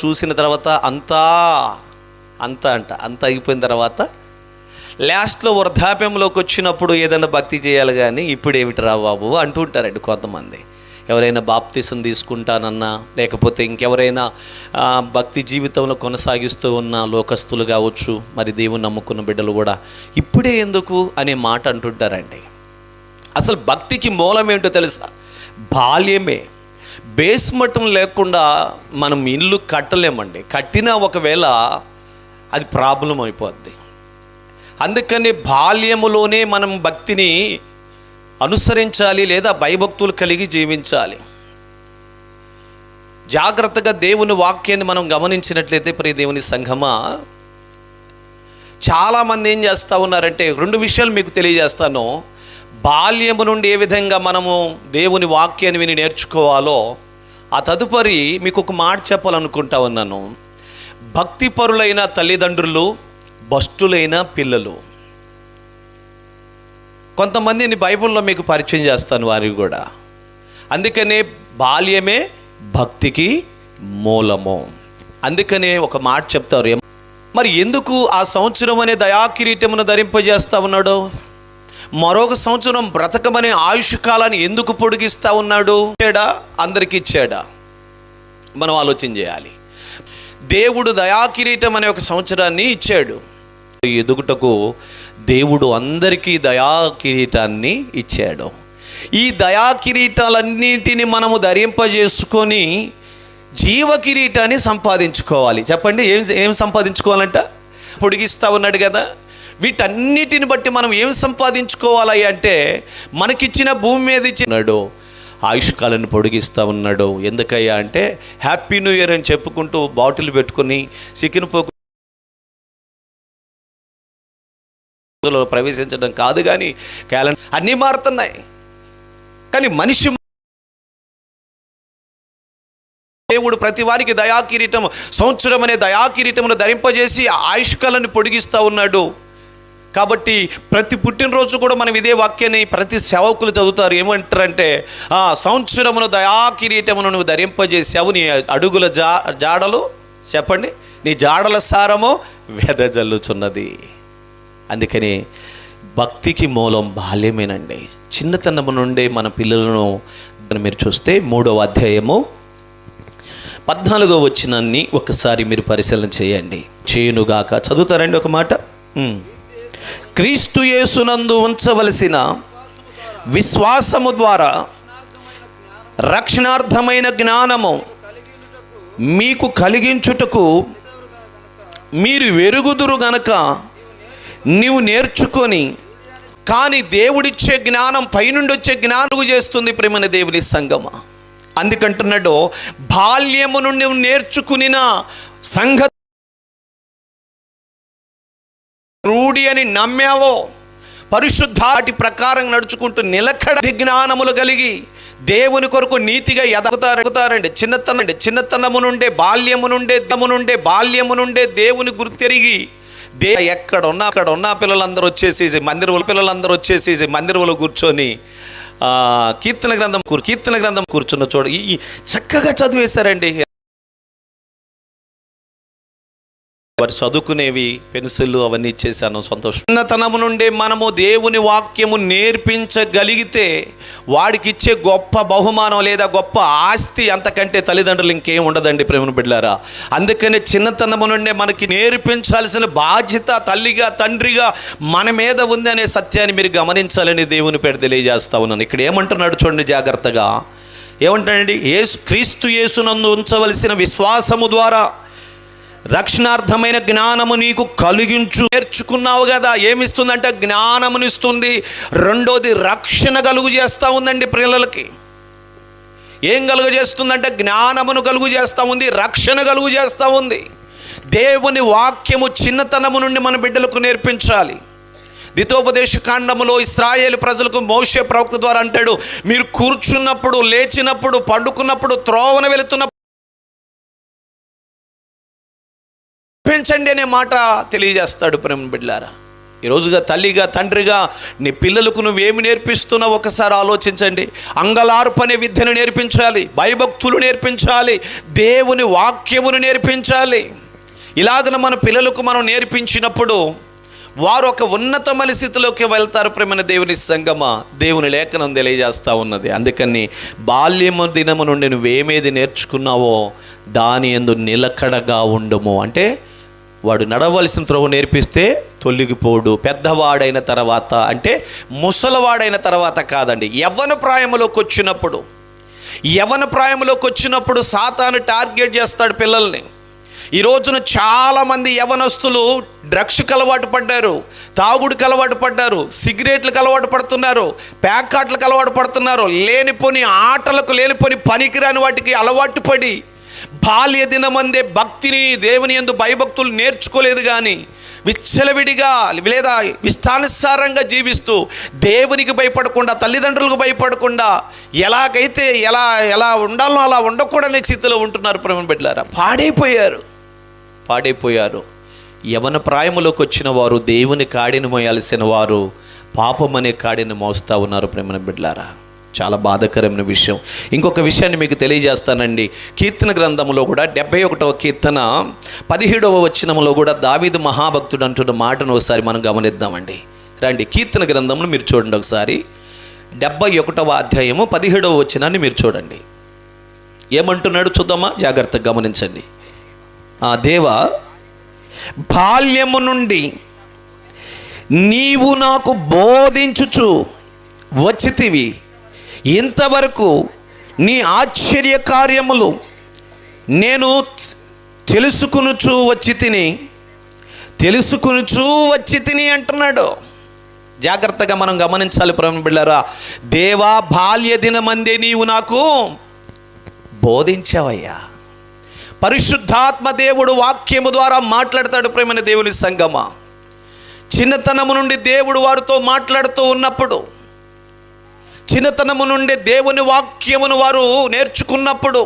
చూసిన తర్వాత అంతా అయిపోయిన తర్వాత లాస్ట్లో వృద్ధాప్యంలోకి వచ్చినప్పుడు ఏదైనా భక్తి చేయాలి, కానీ ఇప్పుడు ఏమిటిరా బాబు అంటుంటారండి కొంతమంది. ఎవరైనా బాప్తిసం తీసుకుంటానన్నా, లేకపోతే ఇంకెవరైనా భక్తి జీవితంలో కొనసాగిస్తూ ఉన్న లోకస్తులు కావచ్చు, మరి దేవుని నమ్ముకున్న బిడ్డలు కూడా ఇప్పుడే ఎందుకు అనే మాట అంటుంటారండి. అసలు భక్తికి మూలం ఏంటో తెలుసా? బాల్యమే. బేస్మట్టం లేకుండా మనం ఇల్లు కట్టలేమండి. కట్టినా ఒకవేళ అది ప్రాబ్లం అయిపోద్ది. అందుకని బాల్యములోనే మనం భక్తిని అనుసరించాలి, లేదా భయభక్తులు కలిగి జీవించాలి. జాగ్రత్తగా దేవుని వాక్యాన్ని మనం గమనించినట్లయితే ప్రియ దేవుని సంఘమా, చాలామంది ఏం చేస్తూ ఉన్నారంటే, రెండు విషయాలు మీకు తెలియజేస్తాను. బాల్యము నుండి ఏ విధంగా మనము దేవుని వాక్యాన్ని విని నేర్చుకోవాలో, ఆ తదుపరి మీకు ఒక మాట చెప్పాలనుకుంటా ఉన్నాను. భక్తిపరులైన తల్లిదండ్రులు, భ్రష్టులైన పిల్లలు. కొంతమందిని బైబిల్లో మీకు పరిచయం చేస్తాను, వారికి కూడా. అందుకనే బాల్యమే భక్తికి మూలము. అందుకనే ఒక మాట చెప్తారు. మరి ఎందుకు ఆ సంవత్సరం అనే దయాకిరీటమును ధరింపజేస్తూ ఉన్నాడు? మరొక సంవత్సరం బ్రతకమనే ఆయుష్ కాలాన్ని ఎందుకు పొడిగిస్తూ ఉన్నాడు? ఇచ్చాడా? అందరికీ ఇచ్చాడా? మనం ఆలోచన చేయాలి. దేవుడు దయాకిరీటం అనే ఒక సంవత్సరాన్ని ఇచ్చాడు. ఎదుగుటకు దేవుడు అందరికీ దయాకిరీటాన్ని ఇచ్చాడు. ఈ దయాకిరీటాలన్నిటిని మనము ధరింపజేసుకొని జీవ కిరీటాన్ని సంపాదించుకోవాలి. చెప్పండి, ఏం సంపాదించుకోవాలంట? పొడిగిస్తూ ఉన్నాడు కదా. వీటన్నిటిని బట్టి మనం ఏం సంపాదించుకోవాలి అంటే, మనకిచ్చిన భూమి మీద ఇచ్చినాడు, ఆయుష్కాలను పొడిగిస్తూ ఉన్నాడు. ఎందుకయ్యా అంటే, హ్యాపీ న్యూ ఇయర్ అని చెప్పుకుంటూ బాటిల్ పెట్టుకుని చికెన్ పోకు ప్రవేశించడం కాదు, కానీ క్యాలెండర్ అన్నీ మారుతున్నాయి. కానీ మనిషి దేవుడు ప్రతి వారికి దయాకిరీటం, సంవత్సరం అనే దయాకిరీటమును ధరింపజేసి ఆయుష్కాలను పొడిగిస్తూ ఉన్నాడు. కాబట్టి ప్రతి పుట్టినరోజు కూడా మనం ఇదే వాక్యాన్ని ప్రతి సేవకులు చదువుతారు. ఏమంటారంటే, సంవత్సరమును దయాకిరీటమును నువ్వు ధరింపజేసావు, నీ అడుగుల జాడలు, చెప్పండి, నీ జాడల సారము వెదజల్లుచున్నది. అందుకని భక్తికి మూలం బాల్యమేనండి. చిన్నతనము నుండే మన పిల్లలను మీరు చూస్తే 3వ అధ్యాయము 14వ వచనాన్ని ఒకసారి మీరు పరిశీలన చేయండి. చేయునుగాక. చదువుతారండి ఒక మాట. క్రీస్తు యేసునందు ఉంచవలసిన విశ్వాసము ద్వారా రక్షణార్థమైన జ్ఞానము మీకు కలిగించుటకు మీరు వెరుగుదురు గనక నీవు నేర్చుకొని. కానీ దేవుడిచ్చే జ్ఞానం, పైనుండి వచ్చే జ్ఞానం చేస్తుంది ప్రేమన దేవుని సంగమా. అందుకంటున్నాడు, బాల్యము నుండి నేర్చుకునిన సంగ రూఢి అని నమ్మావో, పరిశుద్ధాటి ప్రకారం నడుచుకుంటూ నిలకడ జ్ఞానములు కలిగి దేవుని కొరకు నీతిగా ఎదగుతారండి. చిన్నతనము నుండే, బాల్యము నుండే దేవుని గుర్తెరిగి అక్కడ ఉన్న పిల్లలందరూ వచ్చేసి పిల్లలందరూ వచ్చేసి మందిరంలో కూర్చొని కీర్తన గ్రంథం కూర్చున్న చోట చక్కగా చదివేశారండి. వారు చదువుకునేవి పెన్సిళ్ళు అవన్నీ ఇచ్చేసాను, సంతోషం. చిన్నతనము నుండే మనము దేవుని వాక్యము నేర్పించగలిగితే వాడికి ఇచ్చే గొప్ప బహుమానం లేదా గొప్ప ఆస్తి అంతకంటే తల్లిదండ్రులు ఇంకేం ఉండదండి ప్రేమ బిడ్డలారా. అందుకని చిన్నతనము నుండే మనకి నేర్పించాల్సిన బాధ్యత తల్లిగా తండ్రిగా మన మీద ఉంది అనే సత్యాన్ని మీరు గమనించాలని దేవుని పేరు తెలియజేస్తా ఉన్నాను. ఇక్కడ ఏమంటున్నాడు చూడండి జాగ్రత్తగా. ఏమంటాడండి? క్రీస్తు యేసునందు ఉంచవలసిన విశ్వాసము ద్వారా రక్షణార్థమైన జ్ఞానము నీకు కలిగించు. నేర్చుకున్నావు కదా, ఏమిస్తుందంటే జ్ఞానమునిస్తుంది. రెండోది రక్షణ కలుగు చేస్తూ ఉందండి పిల్లలకి. ఏం కలుగు చేస్తుందంటే జ్ఞానమును కలుగు చేస్తూ ఉంది, రక్షణ కలుగు చేస్తూ ఉంది. దేవుని వాక్యము చిన్నతనము నుండి మన బిడ్డలకు నేర్పించాలి. ద్వితోపదేశ కాండములో ఇశ్రాయేలు ప్రజలకు మోషే ప్రవక్త ద్వారా అంటాడు, మీరు కూర్చున్నప్పుడు, లేచినప్పుడు, పండుకున్నప్పుడు, త్రోవన వెళుతున్నప్పుడు పెంచండి అనే మాట తెలియజేస్తాడు ప్రేమ బిడ్డలారా. ఈరోజుగా తల్లిగా తండ్రిగా నీ పిల్లలకు నువ్వేమి నేర్పిస్తున్నావు ఒకసారి ఆలోచించండి. అంగలార్పనే విద్యను నేర్పించాలి, భయభక్తులు నేర్పించాలి, దేవుని వాక్యమును నేర్పించాలి. ఇలాగన మన పిల్లలకు మనం నేర్పించినప్పుడు వారు ఒక ఉన్నతమైన స్థితిలోకి వెళ్తారు. ప్రేమైన దేవుని సంగమా, దేవుని లేఖనం తెలియజేస్తూ ఉన్నది. అందుకని బాల్యము దినము నుండి నువ్వేమేది నేర్చుకున్నావో దాని యందు నిలకడగా ఉండము. అంటే వాడు నడవలసిన త్రోవ నేర్పిస్తే తొలగిపోడు. పెద్దవాడైన తర్వాత అంటే ముసలివాడైన తర్వాత కాదండి, యవ్వన ప్రాయంలోకి వచ్చినప్పుడు సాతాను టార్గెట్ చేస్తాడు పిల్లల్ని. ఈ రోజున చాలామంది యవ్వనస్తులు డ్రగ్స్కి అలవాటు పడ్డారు, తాగుడికి అలవాటు పడ్డారు, సిగరెట్లకు అలవాటు పడుతున్నారు, ప్యాకాట్లకు అలవాటు పడుతున్నారు, లేనిపోని ఆటలకు, లేనిపోని పనికిరాని వాటికి అలవాటు పడి బాల్య దినమందే భక్తిని, దేవుని యందు భయభక్తులు నేర్చుకోలేదు. కానీ విచ్చలవిడిగా లేదా ఇష్టానుసారంగా జీవిస్తూ దేవునికి భయపడకుండా, తల్లిదండ్రులకు భయపడకుండా ఎలాగైతే ఎలా ఉండాలో అలా ఉండకూడని స్థితిలో ఉంటున్నారు. ప్రేమ బిడ్డలారా, పాడైపోయారు. యవన ప్రాయములోకి వచ్చిన వారు దేవుని కాడిని మోయాల్సిన వారు పాపం అనే కాడిని మోస్తూ ఉన్నారు. ప్రేమ బిడ్డలారా, చాలా బాధాకరమైన విషయం. ఇంకొక విషయాన్ని మీకు తెలియజేస్తానండి. కీర్తన గ్రంథంలో కూడా 71వ కీర్తన 17వ వచనంలో కూడా దావీదు మహాభక్తుడు అంటున్న మాటను ఒకసారి మనం గమనిద్దామండి. రండి, కీర్తన గ్రంథంలో మీరు చూడండి ఒకసారి. 71వ అధ్యాయము 17వ వచనాన్ని మీరు చూడండి. ఏమంటున్నాడు చూద్దామా, జాగ్రత్తగా గమనించండి. ఆ దేవా, బాల్యము నుండి నీవు నాకు బోధించుచు వచ్చితివి, ఇంతవరకు నీ ఆశ్చర్య కార్యములు నేను తెలుసుకునుచూ వచ్చి తిని అంటున్నాడు. జాగ్రత్తగా మనం గమనించాలి ప్రేమ బిడ్డలారా. దేవా, బాల్య దినమందే నీవు నాకు బోధించావయ్యా. పరిశుద్ధాత్మ దేవుడు వాక్యము ద్వారా మాట్లాడతాడు. ప్రేమైన దేవుని సంగమా, చిన్నతనము నుండి దేవుడు వారితో మాట్లాడుతూ ఉన్నప్పుడు, చిన్నతనము నుండి దేవుని వాక్యమును వారు నేర్చుకున్నప్పుడు,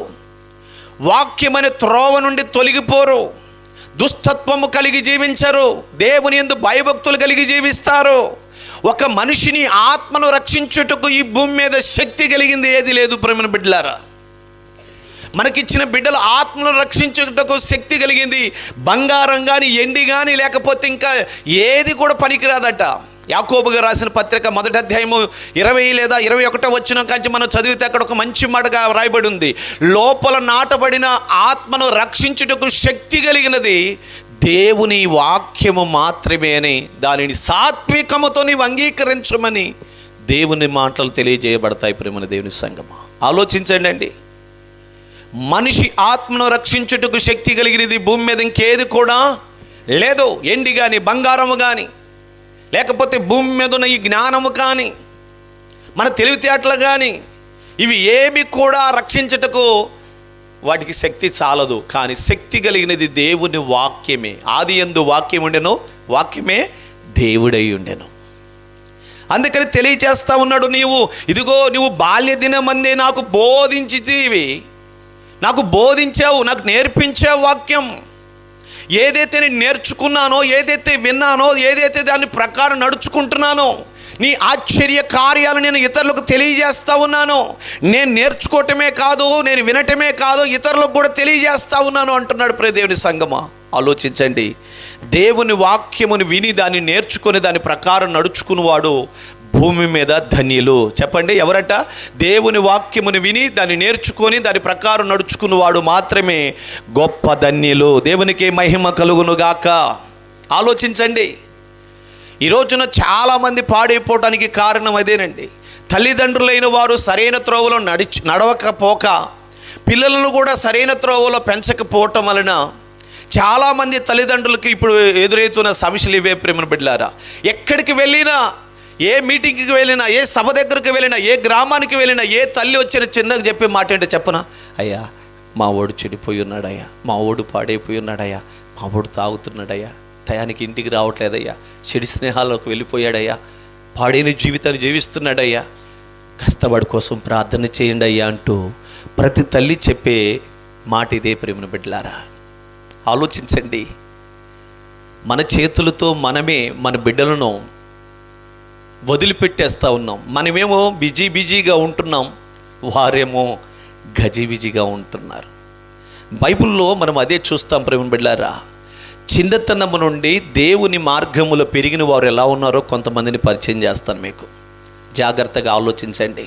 వాక్యమనే త్రోవ నుండి తొలగిపోరు, దుష్టత్వము కలిగి జీవించరు, దేవుని యందు భయభక్తులు కలిగి జీవిస్తారు. ఒక మనిషిని ఆత్మను రక్షించుటకు ఈ భూమి మీద శక్తి కలిగింది ఏది లేదు. ప్రేమ బిడ్డలారా, మనకిచ్చిన బిడ్డల ఆత్మను రక్షించుటకు శక్తి కలిగింది బంగారం కానీ, ఎండి కానీ, లేకపోతే ఇంకా ఏది కూడా పనికిరాదట. యాకోబుగా రాసిన పత్రిక 1వ అధ్యాయము 20 లేదా 21వ వచనం కాంచి మనం చదివితే అక్కడ ఒక మంచి మాటగా రాయబడి ఉంది. లోపల నాటబడిన ఆత్మను రక్షించుటకు శక్తి కలిగినది దేవుని వాక్యము మాత్రమే అని, దానిని సాత్వికముతో నీవు అంగీకరించమని దేవుని మాటలు తెలియజేయబడతాయి. ప్రేమ దేవుని సంగమా, ఆలోచించండి అండి. మనిషి ఆత్మను రక్షించుటకు శక్తి కలిగినది భూమి మీద ఇంకేది కూడా లేదు. ఎండి కానీ, బంగారము కానీ, లేకపోతే భూమి మీద ఉన్న ఈ జ్ఞానము కానీ, మన తెలివితేటలు కానీ, ఇవి ఏమి కూడా రక్షించుటకు వాటికి శక్తి చాలదు. కానీ శక్తి కలిగినది దేవుని వాక్యమే. ఆది యందు వాక్యం ఉండెను, వాక్యమే దేవుడై ఉండెను. అందుకని తెలియచేస్తా ఉన్నాడు, నువ్వు బాల్య దినమందే నాకు బోధించితివి, నాకు బోధించావు, నాకు నేర్పించావు వాక్యం. ఏదైతే నేను నేర్చుకున్నానో, ఏదైతే విన్నానో, ఏదైతే దాని ప్రకారం నడుచుకుంటున్నానో, నీ ఆశ్చర్య కార్యాలు నేను ఇతరులకు తెలియజేస్తూ ఉన్నాను. నేను నేర్చుకోవటమే కాదు, నేను వినటమే కాదు, ఇతరులకు కూడా తెలియజేస్తూ ఉన్నాను అంటున్నాడు. ప్రియ దేవుని సంగమా, ఆలోచించండి. దేవుని వాక్యమును విని దాన్ని నేర్చుకొని దాని ప్రకారం నడుచుకునేవాడు భూమి మీద ధన్యులు. చెప్పండి, ఎవరట? దేవుని వాక్యమును విని దాన్ని నేర్చుకొని దాని ప్రకారం నడుచుకున్నవాడు మాత్రమే గొప్ప ధన్యులు. దేవునికి మహిమ కలుగునుగాక. ఆలోచించండి, ఈ రోజున చాలామంది పాడైపోవడానికి కారణం అదేనండి. తల్లిదండ్రులైన వారు సరైన త్రోవలో నడవకపోక, పిల్లలను కూడా సరైన త్రోవలో పెంచకపోవటం వలన చాలామంది తల్లిదండ్రులకి ఇప్పుడు ఎదురవుతున్న సమస్యలు ఇవే. ప్రేమ బిడ్డలారా, ఎక్కడికి వెళ్ళినా, ఏ మీటింగ్కి వెళ్ళినా, ఏ సభ దగ్గరికి వెళ్ళినా, ఏ గ్రామానికి వెళ్ళినా, ఏ తల్లి వచ్చిన చిన్నగా చెప్పే మాట ఏంటో చెప్పనా? అయ్యా, మా ఓడు చెడిపోయి ఉన్నాడయ్యా, మా ఓడు పాడైపోయి ఉన్నాడయ్యా, మా ఓడు తాగుతున్నాడయ్యా, టయానికి ఇంటికి రావట్లేదయ్యా, చెడు స్నేహాల్లోకి వెళ్ళిపోయాడయ్యా, పాడైన జీవితాన్ని జీవిస్తున్నాడయ్యా, కష్టపడి కోసం ప్రార్థన చేయండి అయ్యా అంటూ ప్రతి తల్లి చెప్పే మాట ఇదే. ప్రేమ బిడ్డలారా, ఆలోచించండి. మన చేతులతో మనమే మన బిడ్డలను వదిలిపెట్టేస్తూ ఉన్నాం. మనమేమో బిజీగా ఉంటున్నాం, వారేమో గజిబిజిగా ఉంటున్నారు. బైబిల్లో మనం అదే చూస్తాం ప్రేమ బిడ్డలారా. చిన్నతనము నుండి దేవుని మార్గములో పెరిగిన వారు ఎలా ఉన్నారో కొంతమందిని పరిచయం చేస్తాను మీకు. జాగ్రత్తగా ఆలోచించండి.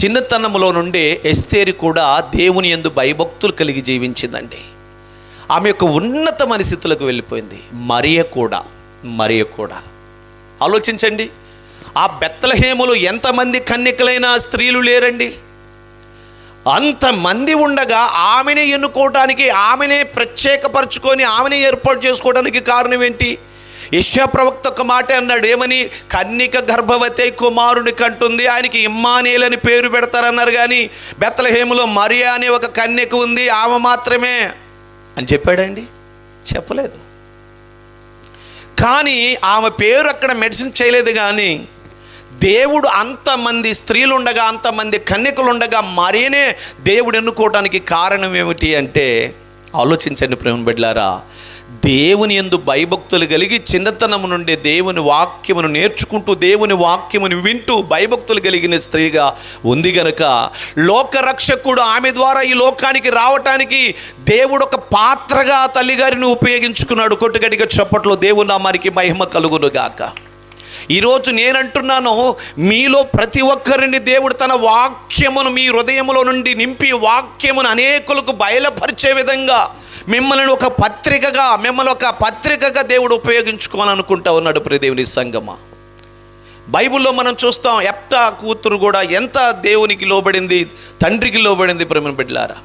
చిన్నతనములో నుండే ఎస్తేరు కూడా దేవుని యందు భయభక్తులు కలిగి జీవించిందండి. ఆమె యొక్క ఉన్నతమైన స్థితులకు వెళ్ళిపోయింది. మరియ కూడా ఆలోచించండి. ఆ బెత్లెహేములో ఎంతమంది కన్యకలైన స్త్రీలు లేరండి. అంతమంది ఉండగా ఆమెనే ఎన్నుకోవడానికి, ఆమెనే ప్రత్యేకపరచుకొని ఆమెనే ఏర్పాటు చేసుకోవడానికి కారణం ఏంటి? యెషయా ప్రవక్త ఒక మాట అన్నాడు. ఏమని? కన్నిక గర్భవతి కుమారుని కంటుంది, ఆయనకి ఇమ్మానుయేల్ అని పేరు పెడతారన్నారు. కానీ బెత్లెహేములో మరియా అనే ఒక కన్యక ఉంది, ఆమె మాత్రమే అని చెప్పాడండి? చెప్పలేదు. కానీ ఆమె పేరు అక్కడ మెన్షన్ చేయలేదు. కానీ దేవుడు అంతమంది స్త్రీలు ఉండగా, అంతమంది కన్యకలు ఉండగా మరియనే దేవుడు ఎన్నుకోవడానికి కారణం ఏమిటి అంటే, ఆలోచించండి ప్రేమ బిడ్డలారా. దేవుని యందు భయభక్తులు కలిగి చిన్నతనము నుండి దేవుని వాక్యమును నేర్చుకుంటూ, దేవుని వాక్యమును వింటూ భయభక్తులు కలిగిన స్త్రీగా ఉంది గనుక లోకరక్షకుడు ఆమె ద్వారా ఈ లోకానికి రావటానికి దేవుడు ఒక పాత్రగా తల్లిగారిని ఉపయోగించుకున్నాడు. కొట్టుగడిగా చప్పట్లో దేవుని నామానికి మహిమ కలుగును గాక. ఈరోజు నేనంటున్నాను, మీలో ప్రతి ఒక్కరిని దేవుడు తన వాక్యమును మీ హృదయములో నుండి నింపి వాక్యమును అనేకులకు బయలుపరిచే విధంగా మిమ్మల్ని ఒక పత్రికగా దేవుడు ఉపయోగించుకోవాలనుకుంటా ఉన్నాడు. ప్రియ దేవుని సంగమా, బైబిల్లో మనం చూస్తాం యెఫ్తా కూతురు కూడా ఎంత దేవునికి లోబడింది, తండ్రికి లోబడింది. ప్రేమ బిడ్డలారా,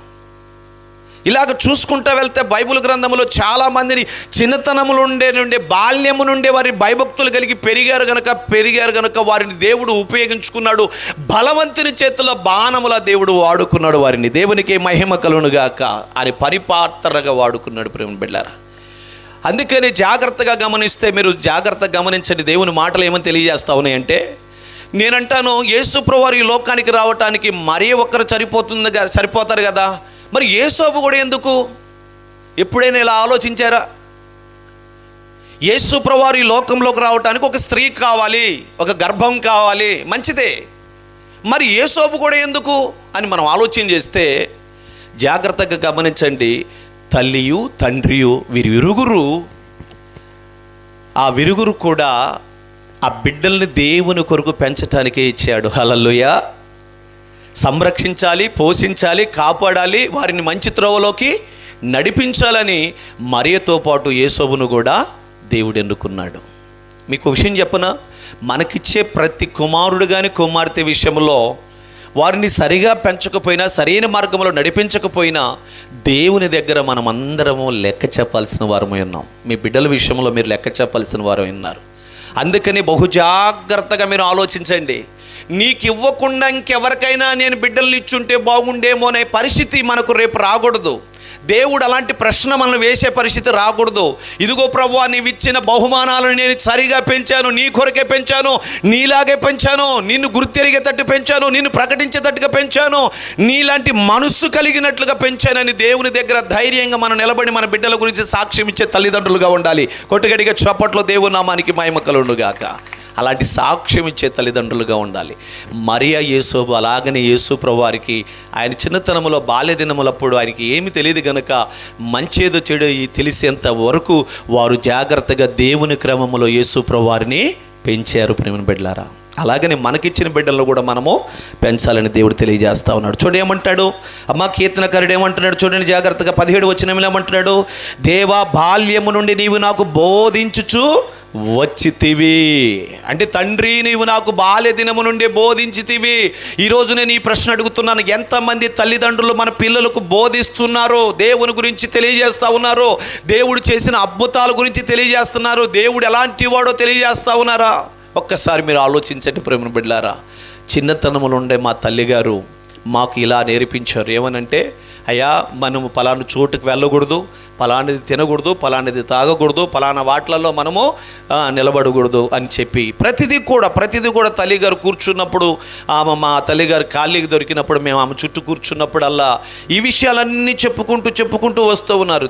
ఇలాగ చూసుకుంటూ వెళ్తే బైబిల్ గ్రంథంలో చాలామందిని చిన్నతనములు నుండే బాల్యము నుండే వారి భయభక్తులు కలిగి పెరిగారు గనుక వారిని దేవుడు ఉపయోగించుకున్నాడు. బలవంతుని చేతిలో బాణముల దేవుడు వాడుకున్నాడు వారిని. దేవునికి మహిమ కలుగునుగాక అని పరిపాత్రగా వాడుకున్నాడు. ప్రేమ బిడ్డలారా, అందుకని జాగ్రత్తగా గమనిస్తే, మీరు జాగ్రత్తగా గమనించండి. దేవుని మాటలు ఏమని తెలియజేస్తా ఉన్నాయంటే, నేనంటాను యేసు ప్రభువారు ఈ లోకానికి రావటానికి మరీ ఒక్కరు సరిపోతారు కదా, మరి యేసోబు కూడా ఎందుకు? ఎప్పుడైనా ఇలా ఆలోచించారా? యేసు ప్రభువారు ఈ లోకంలోకి రావటానికి ఒక స్త్రీ కావాలి, ఒక గర్భం కావాలి, మంచిదే. మరి యేసోబు కూడా ఎందుకు అని మనం ఆలోచన చేస్తే జాగ్రత్తగా గమనించండి. తల్లియు తండ్రియు ఆ విరుగురు కూడా ఆ బిడ్డల్ని దేవుని కొరకు పెంచటానికే ఇచ్చాడు. హల్లెలూయా. సంరక్షించాలి, పోషించాలి, కాపాడాలి, వారిని మంచి త్రోవలోకి నడిపించాలని మరియతో పాటు యేసోబును కూడా దేవుడు ఎన్నుకున్నాడు. మీకు విషయం చెప్పనా, మనకిచ్చే ప్రతి కుమారుడు కానీ కుమార్తె విషయంలో వారిని సరిగా పెంచకపోయినా, సరైన మార్గంలో నడిపించకపోయినా దేవుని దగ్గర మనం అందరము లెక్క చెప్పాల్సిన వారమై ఉన్నాం. మీ బిడ్డల విషయంలో మీరు లెక్క చెప్పాల్సిన వారు ఉన్నారు. అందుకని బహుజాగ్రత్తగా మీరు ఆలోచించండి. నీకు ఇవ్వకుండా ఇంకెవరికైనా నేను బిడ్డల్ని ఇచ్చుంటే బాగుండేమో అనే పరిస్థితి మనకు రేపు రాకూడదు. దేవుడు అలాంటి ప్రశ్న మనం వేసే పరిస్థితి రాకూడదు. ఇదిగో ప్రభువా, నీవు ఇచ్చిన బహుమానాలను నేను సరిగా పెంచాను, నీ కొరకే పెంచాను, నీలాగే పెంచాను, నిన్ను గుర్తెరిగేటట్టు పెంచాను, నిన్ను ప్రకటించేటట్టుగా పెంచాను, నీలాంటి మనస్సు కలిగినట్లుగా పెంచానని దేవుని దగ్గర ధైర్యంగా మనం నిలబడి మన బిడ్డల గురించి సాక్ష్యం ఇచ్చే తల్లిదండ్రులుగా ఉండాలి. కొట్టుగడిగా చప్పట్లో దేవుని నామానికి మహిమ కలుగునుగాక. అలాంటి సాక్ష్యం ఇచ్చే తల్లిదండ్రులుగా ఉండాలి. మరియా యేసోబు అలాగనే యేసు ప్రభువారికి ఆయన చిన్నతనంలో బాల్య దినములప్పుడు ఆయనకి ఏమి తెలియదు కనుక మంచేదో చెడు తెలిసేంత వరకు వారు జాగ్రత్తగా దేవుని క్రమములో యేసు ప్రభువారిని పెంచారు. ప్రేమ బిడ్డలారా, అలాగనే మనకిచ్చిన బిడ్డలను కూడా మనము పెంచాలని దేవుడు తెలియజేస్తా ఉన్నాడు. చూడండి ఏమంటాడు, అమ్మ కీర్తనకారుడు ఏమంటున్నాడు చూడండి జాగ్రత్తగా. 17 వచనంలో ఏమంటున్నాడు, దేవా బాల్యము నుండి నీవు నాకు బోధించుచు వచ్చితివి. అంటే తండ్రి, నీవు నాకు బాల్య దినము నుండి బోధించితివి. ఈరోజు నేను ఈ ప్రశ్న అడుగుతున్నాను, ఎంతమంది తల్లిదండ్రులు మన పిల్లలకు బోధిస్తున్నారు, దేవుని గురించి తెలియజేస్తూ ఉన్నారు, దేవుడు చేసిన అద్భుతాల గురించి తెలియజేస్తున్నారు, దేవుడు ఎలాంటి వాడో తెలియజేస్తూ ఉన్నారా? ఒక్కసారి మీరు ఆలోచించండి ప్రేమ బిడ్డలారా. చిన్నతనములు ఉండే మా తల్లిగారు మాకు ఇలా నేర్పించారు. ఏమనంటే, అయ్యా మనము పలానా చోటుకు వెళ్ళకూడదు, పలానిది తినకూడదు, పలానిది తాగకూడదు, పలానా వాటిలలో మనము నిలబడకూడదు అని చెప్పి ప్రతిదీ కూడా తల్లిగారు కూర్చున్నప్పుడు, ఆమె మా తల్లిగారు ఖాళీకి దొరికినప్పుడు మేము ఆమె చుట్టూ కూర్చున్నప్పుడల్లా ఈ విషయాలన్నీ చెప్పుకుంటూ వస్తూ ఉన్నారు.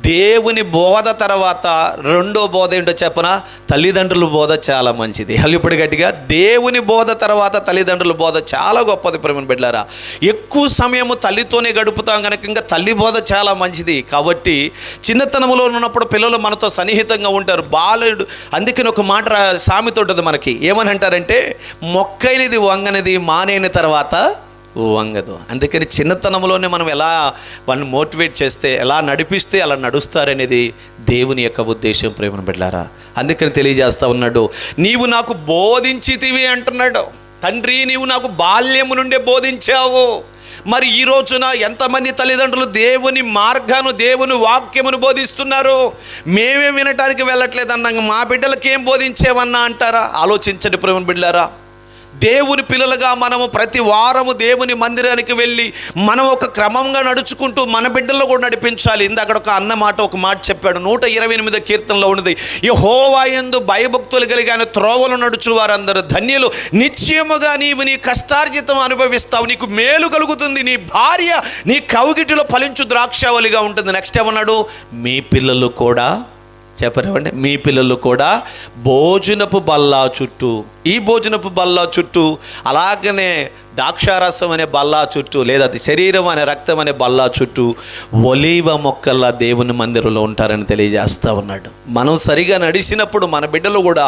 దేవుని బోధ తర్వాత రెండో బోధ ఏంటో చెప్పనా? తల్లిదండ్రుల బోధ చాలా మంచిది. ఇప్పుడు గట్టిగా, దేవుని బోధ తర్వాత తల్లిదండ్రుల బోధ చాలా గొప్పది. ప్రేమ బిడ్డలారా, ఎక్కువ సమయము తల్లితోనే గడుపుతాం కనుక ఇంకా తల్లి బోధ చాలా మంచిది. కాబట్టి చిన్నతనంలో ఉన్నప్పుడు పిల్లలు మనతో సన్నిహితంగా ఉంటారు. బాలుడు, అందుకని ఒక మాట సామెత ఉంటుంది మనకి, ఏమని అంటారంటే, మొక్కైనది వంగనిది మానేని తర్వాత వంగదు. అందుకని చిన్నతనంలోనే మనం ఎలా వాళ్ళని మోటివేట్ చేస్తే, ఎలా నడిపిస్తే అలా నడుస్తారనేది దేవుని యొక్క ఉద్దేశం. ప్రేమను బిడ్డలారా, అందుకని తెలియజేస్తా ఉన్నాడు, నీవు నాకు బోధించితివి అంటున్నాడు. తండ్రి, నీవు నాకు బాల్యము నుండే బోధించావు. మరి ఈ రోజున ఎంతమంది తల్లిదండ్రులు దేవుని మార్గాన్ని, దేవుని వాక్యమును బోధిస్తున్నారు? మేమే వినటానికి వెళ్ళట్లేదన్నా మా బిడ్డలకి ఏం బోధించేవన్నా అంటారా? ఆలోచించండి ప్రేమ బిడ్డలారా. దేవుని పిల్లలుగా మనము ప్రతి వారము దేవుని మందిరానికి వెళ్ళి మనం ఒక క్రమంగా నడుచుకుంటూ మన బిడ్డల్లో కూడా నడిపించాలి. ఇందాక ఒక మాట చెప్పాడు, 128 కీర్తనలో ఉన్నది, యెహోవా యందు భయభక్తులు కలిగి ఆయన త్రోవలు నడుచు వారందరూ ధన్యులు, నిశ్చయముగా నీవు నీ కష్టార్జితం అనుభవిస్తావు, నీకు మేలు కలుగుతుంది, నీ భార్య నీ కౌగిటిలో ఫలించు ద్రాక్షావళిగా ఉంటుంది. నెక్స్ట్ ఏమన్నాడు? మీ పిల్లలు కూడా, చెప్పరేమంటే, మీ పిల్లలు కూడా భోజనపు బల్లా చుట్టూ, ఈ భోజనపు బల్లా చుట్టూ, అలాగనే ద్రాక్షారసం అనే బల్లా చుట్టూ, లేదా శరీరం అనే రక్తం అనే బల్లా చుట్టూ ఒలీవ మొక్కల్లా దేవుని మందిరంలో ఉంటారని తెలియజేస్తూ ఉన్నాడు. మనం సరిగా నడిచినప్పుడు మన బిడ్డలు కూడా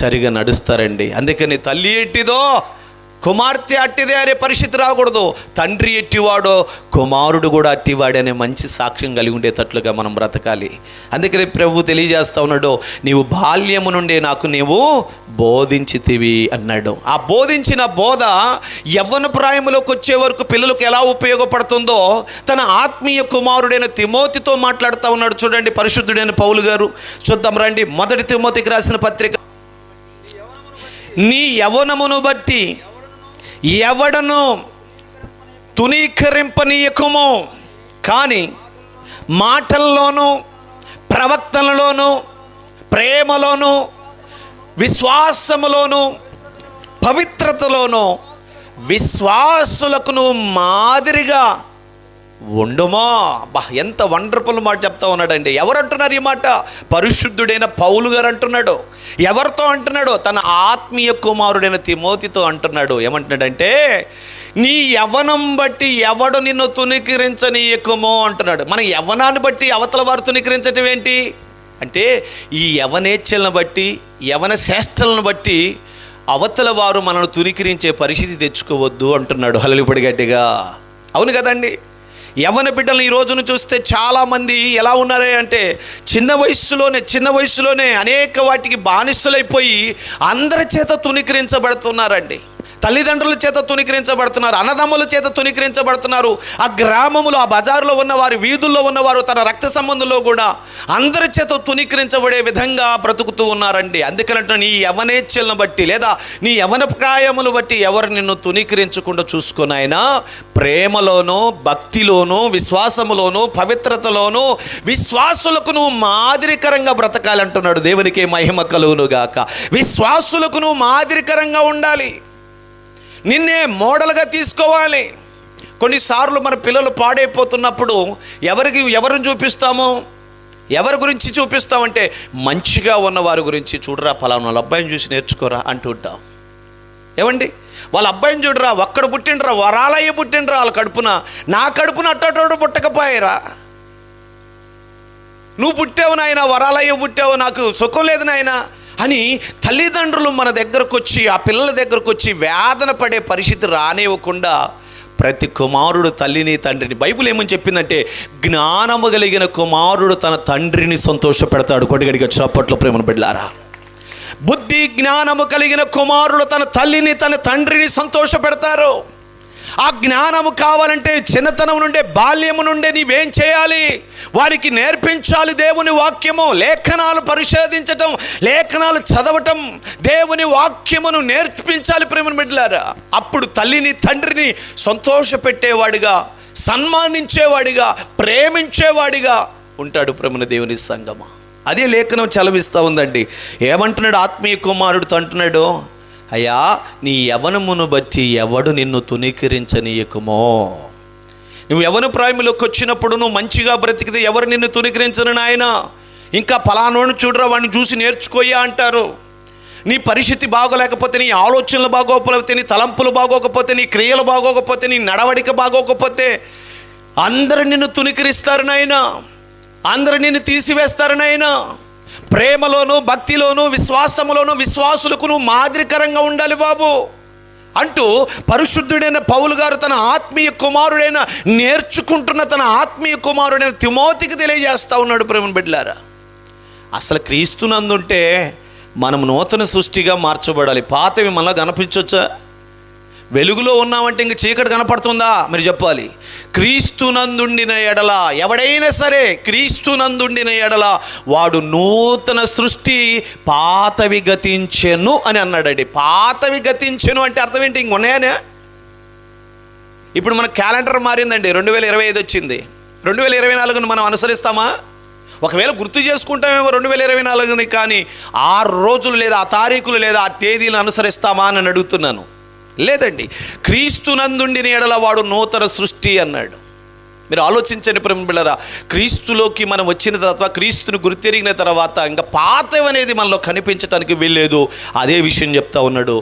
సరిగా నడుస్తారండి. అందుకని తల్లి ఎట్టిదో కుమార్తె అట్టిదే అనే పరిస్థితి రాకూడదు. తండ్రి ఎట్టివాడో కుమారుడు కూడా అట్టివాడే అనే మంచి సాక్ష్యం కలిగి ఉండేటట్లుగా మనం బ్రతకాలి. అందుకని ప్రభు తెలియజేస్తా ఉన్నాడు, నీవు బాల్యము నుండే నాకు నీవు బోధించితివి అన్నాడు. ఆ బోధించిన బోధ యవ్వన ప్రాయములోకి వచ్చే వరకు పిల్లలకు ఎలా ఉపయోగపడుతుందో తన ఆత్మీయ కుమారుడైన తిమోతితో మాట్లాడుతూ ఉన్నాడు. చూడండి, పరిశుద్ధుడైన పౌలు గారు, చూద్దాం రండి. 1 తిమోతికి రాసిన పత్రిక, నీ యవ్వనమును బట్టి ఎవడను తునీకరింపనీయకము, కానీ మాటల్లోనూ ప్రవక్తనలోనూ ప్రేమలోనూ విశ్వాసములోనూ పవిత్రతలోనూ విశ్వాసులకు మాదిరిగా ఉండుమో. అబ్బా, ఎంత వండర్ఫుల్ మాట చెప్తా ఉన్నాడండి. ఎవరు అంటున్నారు ఈ మాట? పరిశుద్ధుడైన పౌలు గారు అంటున్నాడు. ఎవరితో అంటున్నాడు? తన ఆత్మీయ కుమారుడైన తిమోతితో అంటున్నాడు. ఏమంటున్నాడంటే, నీ యవ్వనం బట్టి ఎవడు నిన్ను తునీకరించనీయకుమో అంటున్నాడు. మన యవ్వనాన్ని బట్టి అవతల వారు తునీకరించటం ఏంటి అంటే, ఈ యవనేచ్ఛలను బట్టి, యవన శ్రేష్టలను బట్టి అవతల వారు మనల్ని తునీకరించే పరిస్థితి తెచ్చుకోవద్దు అంటున్నాడు. హల్లెలూయా గట్టిగా. అవును కదండి. యవ్వన బిడ్డలను ఈ రోజును చూస్తే చాలామంది ఎలా ఉన్నారే అంటే, చిన్న వయసులోనే అనేక వాటికి బానిసలైపోయి అందరి చేత తునీకరించబడుతున్నారండి. తల్లిదండ్రుల చేత తునీకరించబడుతున్నారు, అన్నదమ్ముల చేత తునీకరించబడుతున్నారు. ఆ గ్రామములో, ఆ బజారులో ఉన్నవారు, వీధుల్లో ఉన్నవారు, తన రక్త సంబంధంలో కూడా అందరి చేత తునీకరించబడే విధంగా బ్రతుకుతూ ఉన్నారండి. అందుకనంటే నీ యవనేచ్ఛలను బట్టి, లేదా నీ యవన ప్రాయములు బట్టి ఎవరు నిన్ను తునీకరించకుండా చూసుకొని ఆయన ప్రేమలోనూ, భక్తిలోనూ, విశ్వాసములోనూ, పవిత్రతలోనూ విశ్వాసులకు నువ్వు మాదిరికరంగా బ్రతకాలంటున్నాడు. దేవునికి మహిమ కలుగును గాక. విశ్వాసులకు నువ్వు మాదిరికరంగా ఉండాలి, నిన్నే మోడల్గా తీసుకోవాలి. కొన్నిసార్లు మన పిల్లలు పాడైపోతున్నప్పుడు ఎవరిని చూపిస్తాము? ఎవరి గురించి చూపిస్తామంటే, మంచిగా ఉన్న వారి గురించి, చూడరా పలానా వాళ్ళ అబ్బాయిని చూసి నేర్చుకోరా అంటుంటాం. ఏమండి, వాళ్ళ అబ్బాయిని చూడరా, ఒక్కడ పుట్టిండ్రా, వరాలయ్య పుట్టిండ్రా, వాళ్ళ కడుపున, నా కడుపున అట్టటోడు పుట్టకపోయారా, నువ్వు పుట్టావు నాయన, వరాలయ్య పుట్టావు, నాకు సుఖం లేదు నాయన అని తల్లిదండ్రులు మన దగ్గరకు వచ్చి, ఆ పిల్లల దగ్గరకు వచ్చి వేదన పడే పరిస్థితి రానివ్వకుండా ప్రతి కుమారుడు తల్లిని, తండ్రిని, బైబిల్ ఏమని చెప్పిందంటే, జ్ఞానము కలిగిన కుమారుడు తన తండ్రిని సంతోషపెడతాడు. కొడిగడిగా చప్పట్లో ప్రేమను బిడ్డలారా. బుద్ధి జ్ఞానము కలిగిన కుమారుడు తన తల్లిని, తన తండ్రిని సంతోషపెడతారు. ఆ జ్ఞానము కావాలంటే చిన్నతనం నుండే, బాల్యము నుండే నీవేం చేయాలి? వారికి నేర్పించాలి దేవుని వాక్యము, లేఖనాలు పరిశోధించటం, లేఖనాలు చదవటం, దేవుని వాక్యమును నేర్పించాలి ప్రేమను బిడ్డలారా. అప్పుడు తల్లిని, తండ్రిని సంతోషపెట్టేవాడిగా, సన్మానించేవాడిగా, ప్రేమించేవాడిగా ఉంటాడు ప్రేమన దేవుని సంగమా. అదే లేఖనం చలవిస్తూ ఉందండి. ఏమంటున్నాడు ఆత్మీయ కుమారుడితో? అంటున్నాడు, అయ్యా నీ యవ్వనమును బట్టి ఎవడు నిన్ను తునీకరించనీయకుమో. నువ్వు యవ్వన ప్రాయములోకి వచ్చినప్పుడు నువ్వు మంచిగా బ్రతికితే ఎవరు నిన్ను తునీకరించను నాయన. ఇంకా పలానోని చూడరా, వాడిని చూసి నేర్చుకోయా అంటారు. నీ పరిస్థితి బాగోలేకపోతే, నీ ఆలోచనలు బాగోకపోతే, నీ తలంపులు బాగోకపోతే, నీ క్రియలు బాగోకపోతే, నీ నడవడిక బాగోకపోతే అందరూ నిన్ను తునీకరిస్తారు నాయన, అందరూ నిన్ను తీసివేస్తారు నాయన. ప్రేమలోను, భక్తిలోను, విశ్వాసములోను విశ్వాసులకు నువ్వు మాదిరికరంగా ఉండాలి బాబు అంటూ పరిశుద్ధుడైన పౌలు గారు తన ఆత్మీయ కుమారుడైన నేర్చుకుంటున్న తన ఆత్మీయ కుమారుడైన తిమోతికి తెలియజేస్తూ ఉన్నాడు. ప్రేమ బిడ్డలారా, అసలు క్రీస్తునందుంటే మనం నూతన సృష్టిగా మార్చబడాలి. పాతవి మనలో కనిపించవచ్చా? వెలుగులో ఉన్నామంటే ఇంక చీకటి కనపడుతుందా? మీరు చెప్పాలి. క్రీస్తునందుండిన ఎడల, ఎవడైనా సరే క్రీస్తునందుండిన ఎడల వాడు నూతన సృష్టి, పాతవి గతించెను అని అన్నాడండి. పాతవి గతించెను అంటే అర్థం ఏంటి? ఇంక ఉన్నాయనే. ఇప్పుడు మన క్యాలెండర్ మారిందండి, 2025 వచ్చింది. 2024ను మనం అనుసరిస్తామా? ఒకవేళ గుర్తు చేసుకుంటామేమో 2024ని, కానీ 6 రోజులు లేదా ఆ తారీఖులు లేదా ఆ తేదీలు అనుసరిస్తామా అని అడుగుతున్నాను. లేదండి. క్రీస్తునందుండిన ఎడల వాడు నూతన సృష్టి అన్నాడు. మీరు ఆలోచించండి ప్రేమ బిడ్డలారా, క్రీస్తులోకి మనం వచ్చిన తర్వాత, క్రీస్తుని గుర్తెరిగిన తర్వాత ఇంకా పాతవి అనేది మనలో కనిపించడానికి వీల్లేదు. అదే విషయం చెప్తా ఉన్నాడు.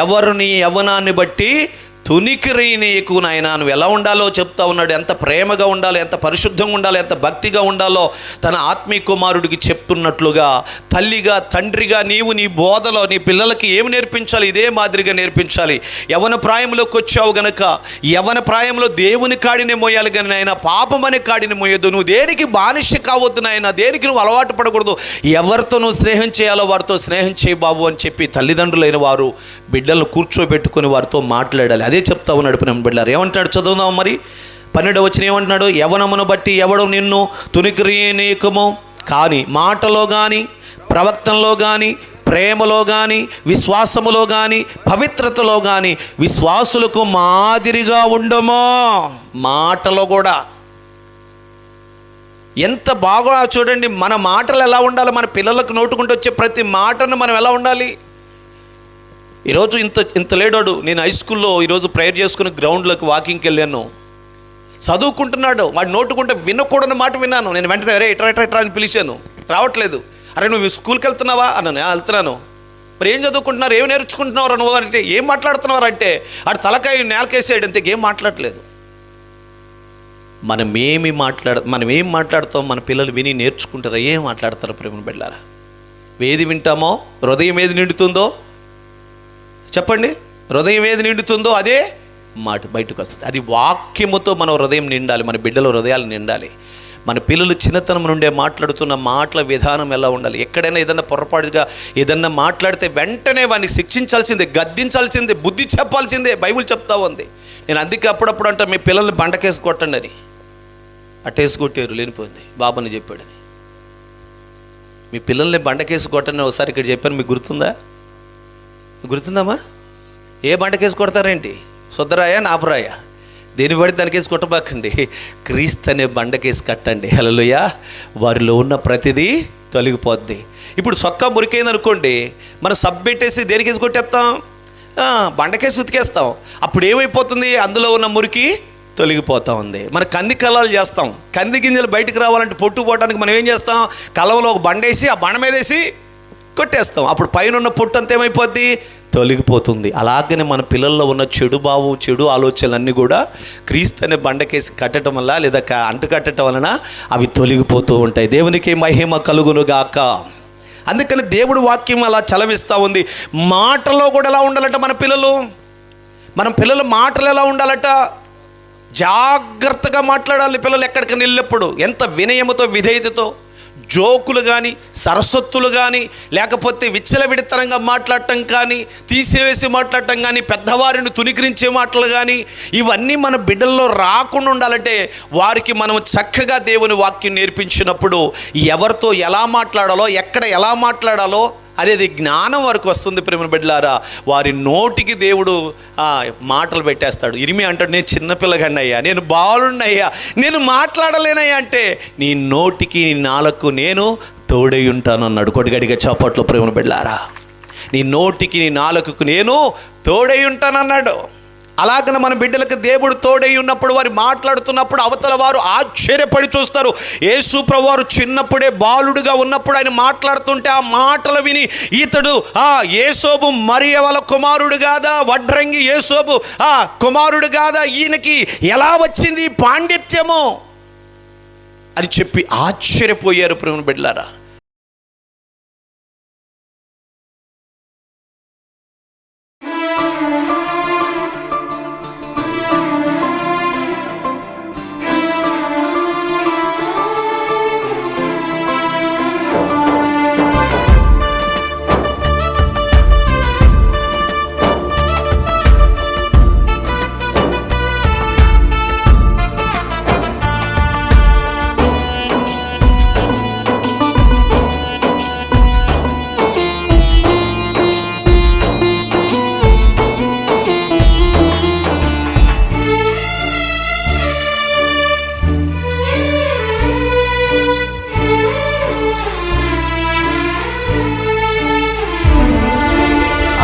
ఎవరిని యవ్వనాన్ని బట్టి తునికిరీనీయకు నాయన. నువ్వు ఎలా ఉండాలో చెప్తా ఉన్నాడు. ఎంత ప్రేమగా ఉండాలో, ఎంత పరిశుద్ధంగా ఉండాలో, ఎంత భక్తిగా ఉండాలో తన ఆత్మీయ కుమారుడికి చెప్తున్నట్లుగా తల్లిగా, తండ్రిగా నీవు నీ బోధలో నీ పిల్లలకి ఏమి నేర్పించాలి? ఇదే మాదిరిగా నేర్పించాలి. యవ్వన ప్రాయంలోకి వచ్చావు గనక యవ్వన ప్రాయంలో దేవుని కాడిని మోయాలి కానీ నాయన, పాపం అనే కాడిని మోయొద్దు. నువ్వు దేనికి బానిస కావద్దు నాయన, దేనికి నువ్వు అలవాటు పడకూడదు. ఎవరితో నువ్వు స్నేహం చేయాలో వారితో స్నేహం చేయి బాబు అని చెప్పి తల్లిదండ్రులైన వారు బిడ్డలను కూర్చోబెట్టుకుని వారితో మాట్లాడాలి. అదే చెప్తా ఉన్నాడు ప్రేమ బిడ్డలారా. ఏమంటాడు చదువుదాం మరి. 12వ వచనం ఏమంటున్నాడు? యవ్వనమును బట్టి ఎవడు నిన్ను తునికిరీనీయకుము, కానీ మాటలో కానీ, ప్రవక్తనలో కానీ, ప్రేమలో కానీ, విశ్వాసములో కానీ, పవిత్రతలో కానీ విశ్వాసులకు మాదిరిగా ఉండమో. మాటలో కూడా ఎంత బాగా చూడండి. మన మాటలు ఎలా ఉండాలి? మన పిల్లలకు నోటుకుంటూ వచ్చే ప్రతి మాటను మనం ఎలా ఉండాలి? ఈరోజు ఇంత లేడాడు. నేను హై స్కూల్లో ఈరోజు ప్రేయర్ చేసుకుని గ్రౌండ్లోకి వాకింగ్కి వెళ్ళాను. చదువుకుంటున్నాడు, వాడు నోటుకుంటే వినకూడని మాట విన్నాను. నేను వెంటనే అరే ఇట్రా అని పిలిచాను. రావట్లేదు. అరే నువ్వు స్కూల్కి వెళ్తున్నావా అన్నాను. వెళ్తున్నాను. మరి ఏం చదువుకుంటున్నారు, ఏం నేర్చుకుంటున్నారు నువ్వు అంటే, ఏం మాట్లాడుతున్నారు అంటే ఆడు తలకాయ నేలకేసాడు అంతే, ఏం మాట్లాడట్లేదు. మనం ఏం మాట్లాడతాం మన పిల్లలు విని నేర్చుకుంటారా? ఏం మాట్లాడతారు ప్రేమ బిడ్డలారా? ఏది వింటామో, హృదయం ఏది నిండుతుందో చెప్పండి. హృదయం ఏది నిండుతుందో అదే మాట బయటకు వస్తుంది. అది వాక్యముతో మన హృదయం నిండాలి, మన బిడ్డల హృదయాలు నిండాలి. మన పిల్లలు చిన్నతనం నుండే మాట్లాడుతున్న మాటల విధానం ఎలా ఉండాలి? ఎక్కడైనా ఏదన్నా పొరపాటుగా ఏదన్నా మాట్లాడితే వెంటనే వాడిని శిక్షించాల్సిందే, గద్దించాల్సిందే, బుద్ధి చెప్పాల్సిందే. బైబిల్ చెప్తా ఉంది. నేను అందుకే అప్పుడప్పుడు అంటే మీ పిల్లల్ని బండకేసి కొట్టండి అని. అట్టేసి కొట్టారు, లేనిపోయింది బాబని చెప్పాడని. మీ పిల్లల్ని బండకేసి కొట్టండి ఒకసారి ఇక్కడ చెప్పాను, మీకు గుర్తుందమ్మా? ఏ బండకేసి కొడతారేంటి? సుద్దరాయా, నాపురాయా? దేని పడి దానికేసి కొట్టబాకండి. క్రీస్తు అనే బండకేసి కట్టండి. హల్లెలూయా. వారిలో ఉన్న ప్రతిదీ తొలగిపోద్ది. ఇప్పుడు సొక్కా మురికైంది అనుకోండి, మనం సబ్బెట్టేసి దేనికేసి కొట్టేస్తాం? బండకేసి ఉతికేస్తాం. అప్పుడు ఏమైపోతుంది? అందులో ఉన్న మురికి తొలగిపోతూ ఉంది. మన కంది కలాలు చేస్తాం. కంది గింజలు బయటకు రావాలంటే పొట్టు పోవడానికి మనం ఏం చేస్తాం? కలవలో ఒక బండేసి ఆ బండ మీద వేసి కొట్టేస్తాం. అప్పుడు పైన ఉన్న పొట్టు అంతా ఏమైపోద్ది? తొలగిపోతుంది. అలాగనే మన పిల్లల్లో ఉన్న చెడు భావం, చెడు ఆలోచనలన్నీ కూడా క్రీస్తు అనే బండకేసి కట్టడం వల్ల లేదా అంటు కట్టడం వలన అవి తొలగిపోతూ ఉంటాయి. దేవునికి మహిమ కలుగును గాక. అందుకని దేవుడు వాక్యం అలా చలవిస్తూ ఉంది. మాటలో కూడా ఎలా ఉండాలట మన పిల్లలు మాటలు ఎలా ఉండాలట? జాగ్రత్తగా మాట్లాడాలి పిల్లలు. ఎక్కడికి వెళ్ళినప్పుడు ఎంత వినయముతో, విధేయతతో, జోకులు కానీ, సరస్వత్తులు కానీ, లేకపోతే విచ్చలవిడితనంగా మాట్లాడటం కానీ, తీసివేసి మాట్లాడటం కానీ, పెద్దవారిని తునికరించే మాటలు కానీ, ఇవన్నీ మన బిడ్డల్లో రాకుండా ఉండాలంటే వారికి మనం చక్కగా దేవుని వాక్యం నేర్పించినప్పుడు ఎవరితో ఎలా మాట్లాడాలో, ఎక్కడ ఎలా మాట్లాడాలో అనేది జ్ఞానం వరకు వస్తుంది ప్రేమ బిడ్డలారా. వారి నోటికి దేవుడు మాటలు పెట్టేస్తాడు. ఇరిమి అంటాడు, నేను చిన్నపిల్లగాడిని అయ్యా, నేను బాలుడినయ్యా, నేను మాట్లాడలేనయ్యా అంటే నీ నోటికి నీ నాలుకకు నేను తోడై ఉంటాను అన్నాడు. కొడిగడిగా చప్పట్లో ప్రేమ బిడ్డలారా, నీ నోటికి నీ నాలుకకు నేను తోడై ఉంటానన్నాడు. అలాగన మన బిడ్డలకు దేవుడు తోడై ఉన్నప్పుడు వారు మాట్లాడుతున్నప్పుడు అవతల వారు ఆశ్చర్యపడి చూస్తారు. యేసు ప్రభువారు చిన్నప్పుడే బాలుడుగా ఉన్నప్పుడు ఆయన మాట్లాడుతుంటే ఆ మాటలు విని ఇతడు యేసోబు మరియ వాళ్ళ కుమారుడు కాదా, వడ్రంగి యేసోబు కుమారుడు కాదా, ఈయనకి ఎలా వచ్చింది ఈ పాండిత్యము అని చెప్పి ఆశ్చర్యపోయారు ప్రేమ బిడ్డలారా.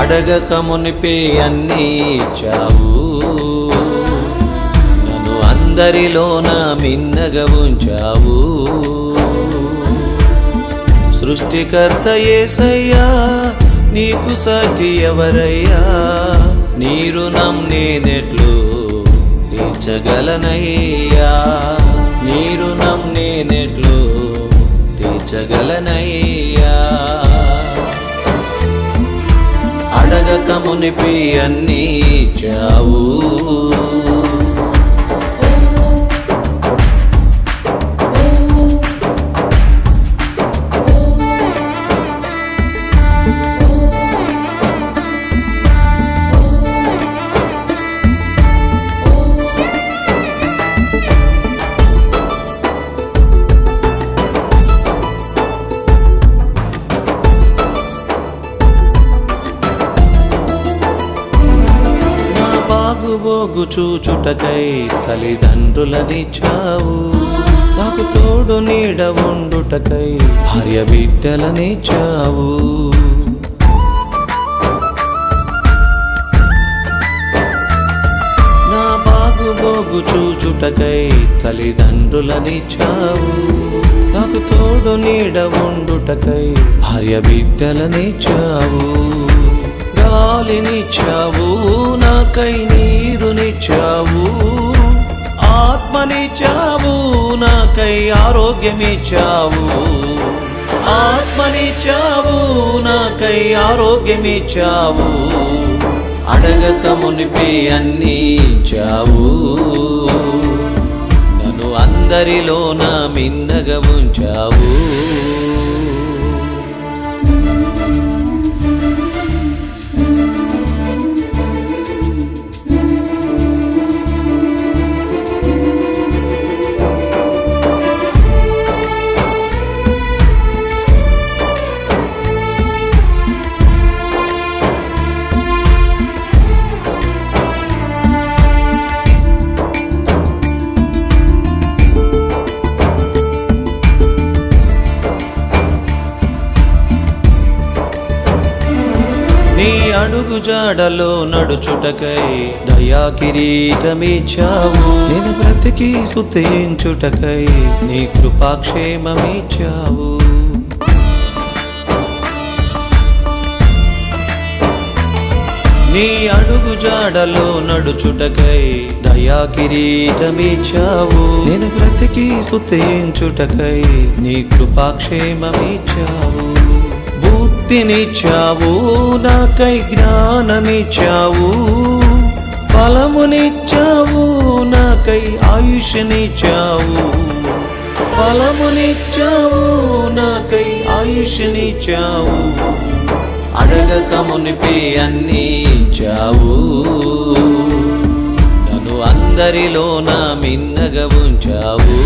అడగక మునిపే అన్నీ ఇచ్చావు, నన్ను అందరిలోన మిన్నగా ఉంచావు. సృష్టికర్త యేసయ్యా, నీకు సాటి ఎవరయ్యా, నీ రుణం నేనెట్లు తీర్చగలనయ్యా, నీ రుణం నేనెట్లు తీర్చగలనయ్యా. అడగక మునిపి అన్నీ ఇచ్చావు, బాగుబోగు చూచుటకై తల్లిదండ్రులనిచ్చావు, నాకు తోడు నీడ ఉండుటకై భార్య బిడ్డలనిచ్చావు. నా బాగుబోగు చూచుటకై తల్లిదండ్రులనిచ్చావు, నాకు తోడు నీడ ఉండుటకై భార్య బిడ్డలనిచ్చావు. గాలినిచ్చావు, నాకై నీరునిచ్చావు, ఆత్మనిచ్చావు, నాకై ఆరోగ్యమిచ్చావు, ఆత్మనిచ్చావు, నాకై ఆరోగ్యమిచ్చావు. అడగక మునిపే అన్నీ ఇచ్చావు, నన్ను అందరిలోన మిన్నగా ఉంచావు. నీ అడుగు జాడలో నడుచుటకై దయా కిరీటమిచ్చావు, నేను బ్రతికి స్తుతించుటకై నీ కృపాక్షేమమిచ్చావు. నీ అడుగు జాడలో నడుచుటకై దయా కిరీటమిచ్చావు, నేను బ్రతికి స్తుతించుటకై నీ కృపాక్షేమమిచ్చావు. బుద్ధినిచ్చావు, నాకై జ్ఞానమిచ్చావు, బలమునిచ్చావు, నాకై ఆయుష్నిచ్చావు, బలమునిచ్చావు, నాకై ఆయుష్నిచ్చావు. అడగక మునిపే అన్నీ ఇచ్చావు, నన్ను అందరిలోన మిన్నగా ఉంచావు.